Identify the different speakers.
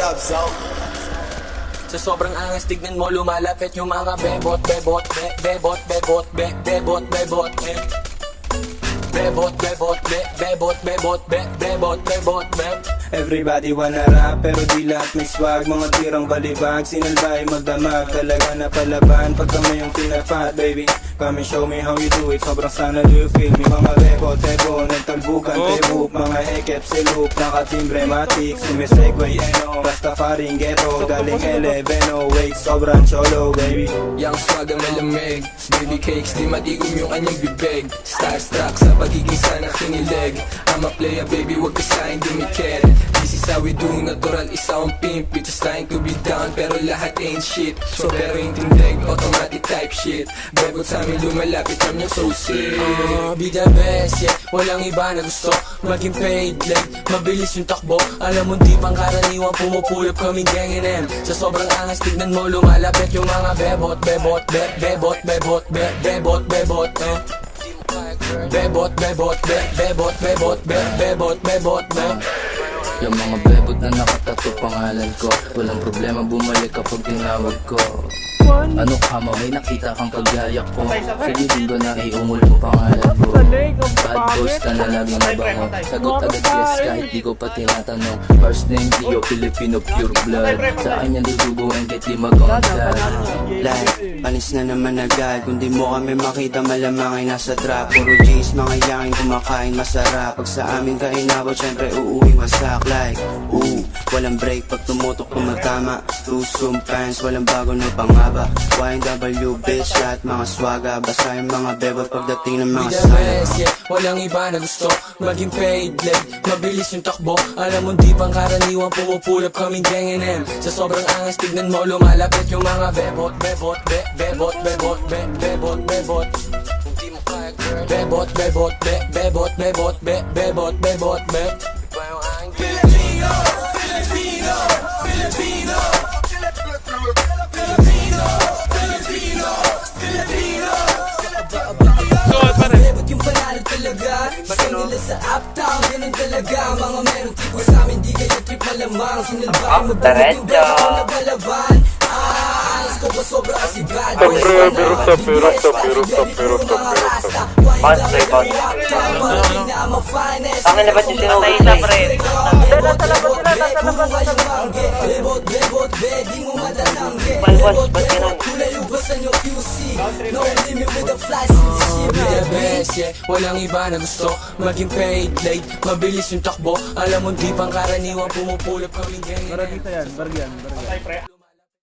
Speaker 1: up, so?
Speaker 2: Sa sobrang angas, tignan mo lumalapit yung mga bebot, bebot, bebot, bebot, bebot, bebot, bebot, bebot, bebot, bebot, bebot, bebot, bebot.
Speaker 3: Everybody wanna rap pero di lahat may swag. Mga tirang balibag, sinalbay magdamag. Talaga na palaban pag kami yung tinapat, baby. Come and show me how you do it. Sobrang sana do you feel me? Mga bebo, tebo, nagtalbukan, tebo. Mga hekep, silup, nakatimbre, matik. Sumisegway, eno, Rastafaring ghetto. Galing eleveno, wait, sobrang cholo, baby.
Speaker 4: Yang swag ang malamig, baby cakes, di matigom yung anyang bibig. Starstruck sa pagiging sana kinilig. I'm a player, baby, wag ka sa'kin dumikit. This is how we do, natural, isa ang pimp. We just trying to be down, pero lahat ain't shit. So pero yung tindig, automatic type shit. Bebot sa amin lumalapit, I'm yung so sick.
Speaker 2: Be the best, yeah. Walang iba na gusto maging paid late. Mabilis yung takbo, alam mo di pang karaniwang pumupulap kaming gang NM. Sa sobrang angas, tignan mo lumalapit yung mga bebot, bebot, bebot, bebot, bebot, bebot, bebot, bebot, bebot, bebot, bebot, bebot, bebot.
Speaker 4: Yung mga bebot na nakatato pangalan ko, walang problema bumalik kapag tinawag ko. Ano ka mo, may nakita kang kagaya ko. Sige din ba na iungol mo pangalan ko? Bad boys ka na laging mabango. Sagot agad yes kahit di ko pa tinatanong. First name Dio, Filipino pure blood. Sa kanya duduguin kahit di mag-ongdad.
Speaker 3: Like, panis na naman agad. Kung di mo kami makita malamang ay nasa trap. Puro G's, mga yangin kumakain masarap. Pag sa amin ka inabot, syempre uuwing wasak. Like, walang break pag tumutok tumatama. Tusum pants, walang bago na pangaba. YNW bitch, lahat mga swaga. Basta yung mga bebot pagdating ng mga
Speaker 2: sana. Yeah. Walang iba na gusto maging paid late. Mabilis yung takbo, alam mo di pang karaniwang pumupulap kaming gang NM. Sa sobrang angas, tignan mo lumalapit yung mga bebot, bebot, bebot, bebot, bebot, bebot. Kung di mo kaya girl, bebot, bebot, bebot, bebot, bebot, bebot, bebot. Iba yung aking Filipino, Filipino, Filipino, Filipino, Filipino, Filipino. Bebot yung panalo talaga. Isang nila sa uptown, ganun talaga. Mga merong tipo sa amin, di kayo trip malamang. Sinalbay mo bebot yung bebot ko na balaban. Alas ko ba sobra kasi bad boys ka na. DBS, pati mga rasta. Pantay,
Speaker 5: Ang na ba't yung sinukita, pre?
Speaker 2: Bebot, bebot, bebot, bebot, di mo madanangge. Bebot, bebot, kulay ubasan yung QC. No limit with the flies in the ship. Be the best, yeah. Walang iba na gusto maging paid late. Mabilis yung takbo, alam mo di pang karaniwang pumupulap kaming gang.
Speaker 6: Baragisa yan, baragyan.